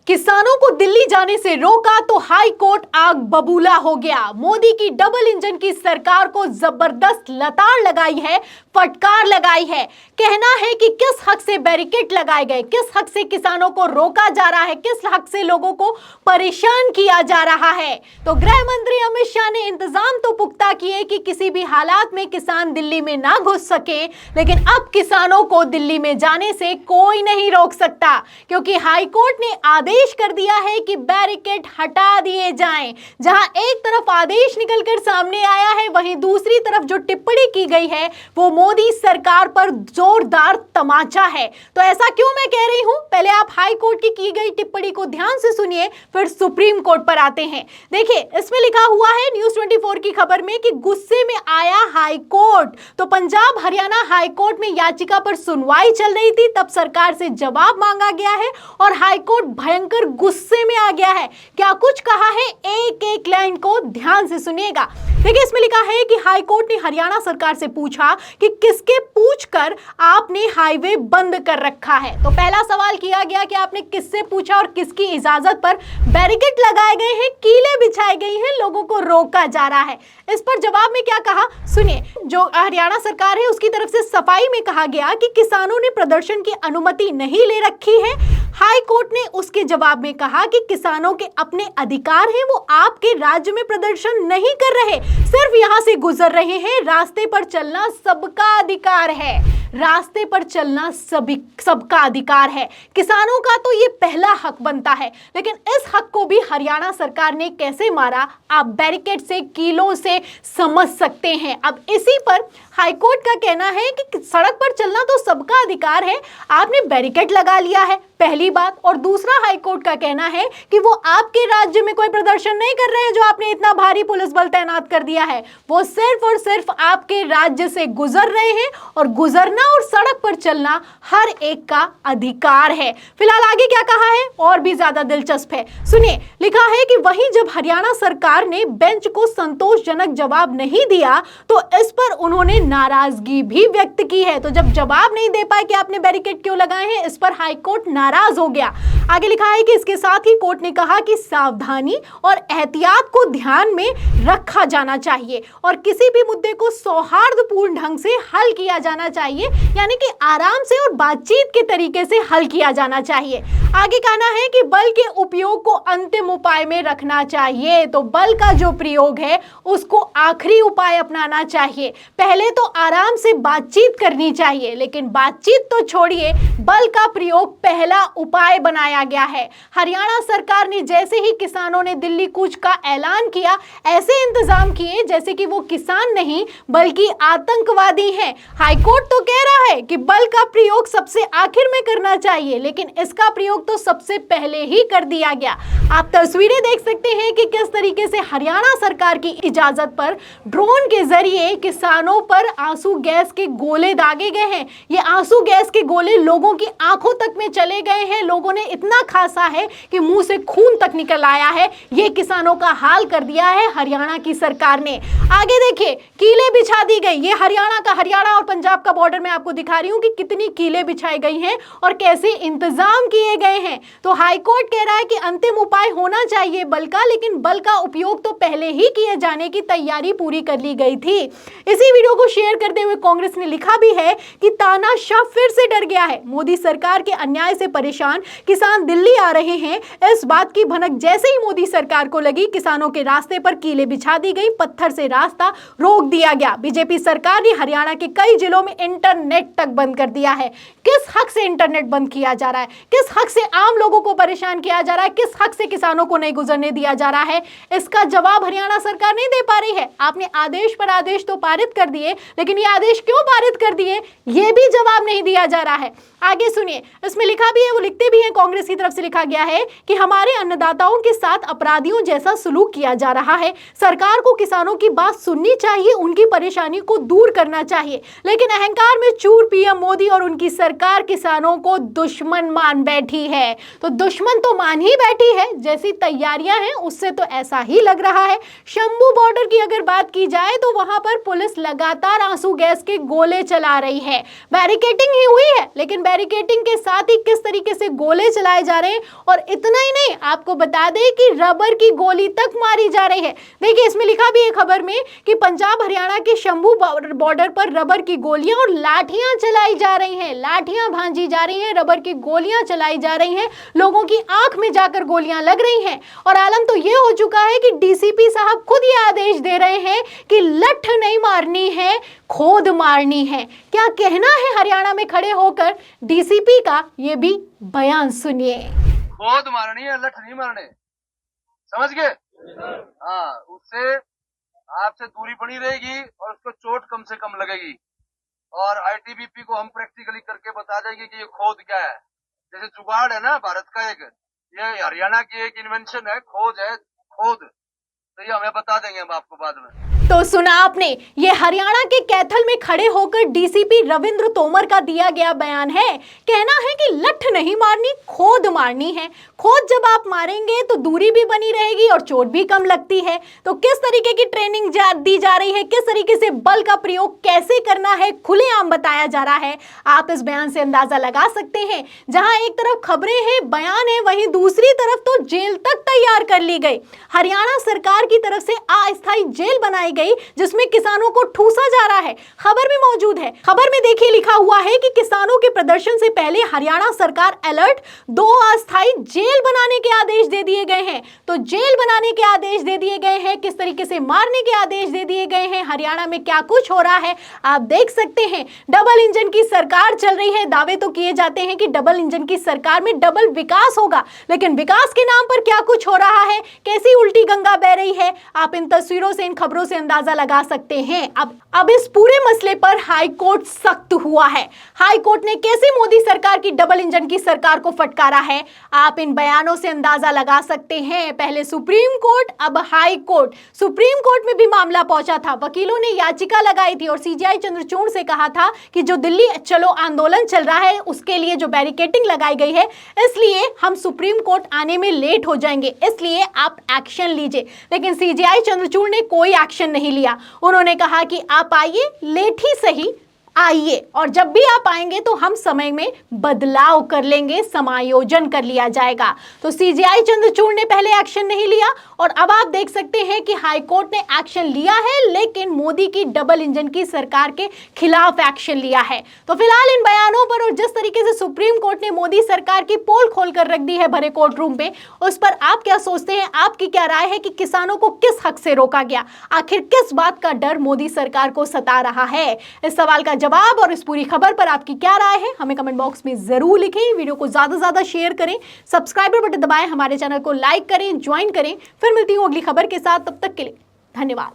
किसानों को दिल्ली जाने से रोका तो हाई कोर्ट आग बबूला हो गया। मोदी की डबल इंजन की सरकार को जबरदस्त लताड़ लगाई है, फटकार लगाई है। कहना है कि किस हक से बैरिकेड लगाए गए, किस हक से किसानों को रोका जा रहा है, किस हक से लोगों को परेशान किया जा रहा है। तो गृह मंत्री अमित शाह ने इंतजाम तो पुख्ता किए कि किसी भी हालात में किसान दिल्ली में ना घुस सके, लेकिन अब किसानों को दिल्ली में जाने से कोई नहीं रोक सकता, क्योंकि हाई कोर्ट ने आदेश कर दिया है कि बैरिकेड हटा दिए जाएं। जहां एक तरफ आदेश निकलकर सामने आया है, वहीं दूसरी तरफ जो टिप्पणी की गई है वो मोदी सरकार पर जोरदार तमाचा है। तो ऐसा क्यों मैं कह रही हूं, पहले आप हाई कोर्ट की गई टिप्पणी को ध्यान से सुनिए, फिर सुप्रीम कोर्ट पर आते हैं। देखिए, इसमें लिखा हुआ है न्यूज़ 24 की खबर में कि गुस्से में आया हाई कोर्ट। तो पंजाब हरियाणा हाई कोर्ट में याचिका पर सुनवाई चल रही थी, तब सरकार से जवाब मांगा गया है और हाई कोर्ट भयंकर गुस्से में आ गया है। क्या कुछ कहा है, एक एक लाइन को ध्यान से सुनिएगा। देखिए, इसमें लिखा है कि हाई कोर्ट ने हरियाणा सरकार से पूछा कि किसके पूछकर आपने हाईवे बंद कर रखा है। तो पहला सवाल किया गया कि आपने किससे पूछा और किसकी इजाजत पर बैरिकेड लगाए गए हैं, कीलें बिछाई गई हैं, लोगों को रोका जा रहा है। इस पर जवाब में क्या कहा सुनिए। जो हरियाणा सरकार है उसकी तरफ से सफाई में कहा गया कि किसानों ने प्रदर्शन की अनुमति नहीं ले रखी है। हाई कोर्ट ने उसके जवाब में कहा कि किसानों के अपने अधिकार हैं, वो आपके राज्य में प्रदर्शन नहीं कर रहे, सिर्फ यहां से गुजर रहे हैं। रास्ते पर चलना सबका अधिकार है, रास्ते पर चलना सबका अधिकार है। किसानों का तो ये पहला हक बनता है, लेकिन इस हक को भी हरियाणा सरकार ने कैसे मारा, आप बैरिकेड से, कीलों से समझ सकते हैं। अब इसी पर हाईकोर्ट का कहना है कि सड़क पर चलना तो सबका अधिकार है, आपने बैरिकेड लगा लिया है, पहली बात। और दूसरा, हाईकोर्ट का कहना है कि वो आपके राज्य में कोई प्रदर्शन नहीं कर रहे हैं, जो आपने इतना भारी पुलिस बल तैनात कर दिया है, वो सिर्फ और सिर्फ आपके राज्य से गुजर रहे हैं और गुजरना और सड़क पर चलना हर एक का अधिकार है। फिलहाल आगे क्या कहा है और भी ज्यादा दिलचस्प है, सुनिए। लिखा है कि वहीं जब हरियाणा सरकार ने बेंच को संतोषजनक जवाब नहीं दिया तो इस पर उन्होंने नाराजगी भी व्यक्त की है। तो जब जवाब नहीं दे पाए कि आपने बैरिकेड क्यों लगाए हैं, इस पर हाईकोर्ट नाराज हो गया। आगे लिखा है कि इसके साथ ही कोर्ट ने कहा कि सावधानी और एहतियात को ध्यान में रखा जाना चाहिए और किसी भी मुद्दे को सौहार्दपूर्ण ढंग से हल किया जाना चाहिए, यानी कि आराम से और बातचीत के तरीके से हल किया जाना चाहिए। आगे कहना है कि बल के उपयोग को अंतिम उपाय में रखना चाहिए। तो बल का जो प्रयोग है उसको आखिरी उपाय अपनाना चाहिए, पहले तो आराम से बातचीत करनी चाहिए, लेकिन बातचीत तो छोड़िए, बल का प्रयोग पहला उपाय बनाया गया है। हरियाणा सरकार ने जैसे ही किसानों ने दिल्ली कूच का ऐलान किया, ऐसे इंतजाम किए जैसे कि वो किसान नहीं बल्कि आतंकवादी हैं। हाईकोर्ट तो कह रहा है कि बल का प्रयोग सबसे आखिर में करना चाहिए, लेकिन इसका प्रयोग तो सबसे पहले ही कर दिया गया। आप तस्वीरें देख सकते हैं कि किस तरीके से हरियाणा सरकार की इजाजत पर ड्रोन के जरिए किसानों पर आंसू गैस के गोले दागे गए हैं। ये आंसू गैस के गोले लोगों की आंखों तक में चले गए हैं, लोगों ने इतना खासा है कि मुंह से खून तक निकल आया है। ये किसानों का हाल कर दिया है हरियाणा की सरकार ने। आगे देखिए, कीलें बिछा दी गई। ये हरियाणा और पंजाब का बॉर्डर में आपको दिखा रही हूं कि कितनी कीलें बिछाई गई हैं और कैसे इंतजाम किए गए हैं। तो हाईकोर्ट कह रहा है कि अंतिम उपाय होना चाहिए बल का, लेकिन बल का उपयोग तो पहले ही किए जाने की तैयारी पूरी कर ली गई थी। इसी वीडियो को शेयर करते हुए कांग्रेस ने लिखा भी है कि तानाशाह फिर से डर गया है, मोदी सरकार के अन्याय से परेशान किसान दिल्ली आ रहे हैं। इस बात की भनक जैसे ही मोदी सरकार को लगी, किसानों के रास्ते पर कीलें बिछा दी गई, पत्थर से रास्ता रोक दिया गया। बीजेपी सरकार ने हरियाणा के कई जिलों में इंटरनेट तक बंद कर दिया है। किस हक से इंटरनेट बंद किया जा रहा है, किस हक से आम लोगों को परेशान किया जा रहा है, किस हक से किसानों को नहीं गुजरने दिया जा रहा है, इसका जवाब हरियाणा सरकार नहीं दे पा रही है। आपने आदेश पर आदेश तो पारित कर दिए, लेकिन ये आदेश क्यों पारित कर दिए, ये भी जवाब नहीं दिया जा रहा है। आगे सुनिए, इसमें लिखा भी है, वो लिखते भी हैं, कांग्रेस की तरफ से लिखा गया है कि हमारे अन्नदाताओं के साथ अपराधियों जैसा सलूक किया जा रहा है। सरकार को किसानों की बात सुननी चाहिए, उनकी परेशानी को दूर करना चाहिए, लेकिन अहंकार में चूर पीएम मोदी और उनकी सरकार किसानों को दुश्मन मान बैठी है। तो दुश्मन तो मान ही बैठी है, जैसी तैयारियां हैं उससे तो ऐसा ही लग रहा है। शंभू बॉर्डर की अगर बात की जाए तो वहां पर पुलिस लगातार आंसू गैस के गोले चला रही है। बैरिकेटिंग ही हुई है, लेकिन बैरिकेटिंग के साथ ही किस तरीके से गोले चलाए जा रहे हैं। और इतना ही नहीं, आपको बता दें कि रबर की गोली तक मारी जा रही है। देखिए, इसमें लिखा भी है खबर में कि पंजाब हरियाणा के शंभू बॉर्डर पर रबर की गोलियां और लाठियां चलाई जा रही हैं, लाठियां भांजी जा रही हैं, रबर की गोलियां चलाई जा रही हैं, लोगों की आंख में जाकर गोलियां लग रही हैं। और आलम तो यह हो चुका है कि डीसीपी साहब खुद ये आदेश दे रहे हैं कि लठ नहीं मारनी है, खोद मारनी है। क्या कहना है हरियाणा में खड़े होकर डीसीपी का, ये भी बयान सुनिए। खोद मारनी है, लठ नहीं मारने, समझ गए? हाँ, उससे आपसे दूरी बनी रहेगी और उसको चोट कम से कम लगेगी। और आईटीबीपी को हम प्रैक्टिकली करके बता देंगे कि ये खोद क्या है। जैसे जुगाड़ है ना भारत का, एक ये हरियाणा की एक इन्वेंशन है, खोज है, खोद। तो ये हमें बता देंगे हम आपको बाद में। तो सुना आपने, ये हरियाणा के कैथल में खड़े होकर डीसीपी रविंद्र तोमर का दिया गया बयान है। कहना है कि लठ नहीं मारनी, खोद मारनी है। खोद जब आप मारेंगे तो दूरी भी बनी रहेगी और चोट भी कम लगती है। तो किस तरीके की ट्रेनिंग दी जा रही है, किस तरीके से बल का प्रयोग कैसे करना है, खुलेआम बताया जा रहा है। आप इस बयान से अंदाजा लगा सकते हैं। जहां एक तरफ खबरें हैं, बयान है, वहीं दूसरी तरफ तो जेल तक तैयार कर ली गई। हरियाणा सरकार की तरफ से अस्थायी जेल बनाई गई जिसमें किसानों को ठूसा जा रहा है। खबर में मौजूद है, खबर में देखिए लिखा हुआ है कि किसानों के प्रदर्शन से पहले हरियाणा सरकार अलर्ट, 2 अस्थायी जेल बनाने के आदेश दे दिए गए हैं। तो जेल बनाने के आदेश दे दिए गए हैं, किस तरीके से मारने के आदेश दे दिए गए हैं, हरियाणा में क्या कुछ हो रहा है आप देख सकते हैं। डबल इंजन की सरकार चल रही है, दावे तो किए जाते हैं कि डबल इंजन की सरकार में डबल विकास होगा, लेकिन विकास के नाम पर क्या कुछ हो रहा है, कैसी उल्टी गंगा बह रही है, आप इन तस्वीरों से, इन खबरों से अंदाजा लगा सकते हैं। अब इस पूरे मसले पर हाई कोर्ट सख्त हुआ है। हाई कोर्ट ने कैसे मोदी सरकार की डबल इंजन की सरकार को फटकारा है, आप इन बयानों से अंदाजा लगा सकते हैं। पहले सुप्रीम कोर्ट, अब हाई कोर्ट। सुप्रीम कोर्ट में भी मामला पहुंचा था, वकीलों ने याचिका लगाई थी और सीजेआई चंद्रचूड़ से कहा था कि जो दिल्ली चलो आंदोलन चल रहा है उसके लिए जो बैरिकेटिंग लगाई गई है, इसलिए हम सुप्रीम कोर्ट आने में लेट हो जाएंगे, इसलिए आप एक्शन लीजिए। लेकिन सीजेआई चंद्रचूड़ ने कोई एक्शन नहीं लिया। उन्होंने कहा कि आप आइए, लेट ही सही आइए, और जब भी आप आएंगे तो हम समय में बदलाव कर लेंगे, समायोजन कर लिया जाएगा। तो सीजेआई चंद्रचूड़ ने पहले एक्शन नहीं लिया और अब आप देख सकते हैं कि हाई कोर्ट ने एक्शन लिया है, लेकिन मोदी की डबल इंजन की सरकार के खिलाफ एक्शन लिया है। तो फिलहाल इन बयानों पर और जिस तरीके से सुप्रीम कोर्ट ने मोदी सरकार की पोल खोलकर रख दी है भरे कोर्ट रूम पे, उस पर आप क्या सोचते हैं, आपकी क्या राय है कि किसानों को किस हक से रोका गया, आखिर किस बात का डर मोदी सरकार को सता रहा है? इस सवाल का जवाब और इस पूरी खबर पर आपकी क्या राय है, हमें कमेंट बॉक्स में जरूर लिखें। वीडियो को ज्यादा से ज्यादा शेयर करें, सब्सक्राइबर बटन दबाएं, हमारे चैनल को लाइक करें, ज्वाइन करें। फिर मिलती हूं अगली खबर के साथ, तब तक के लिए धन्यवाद।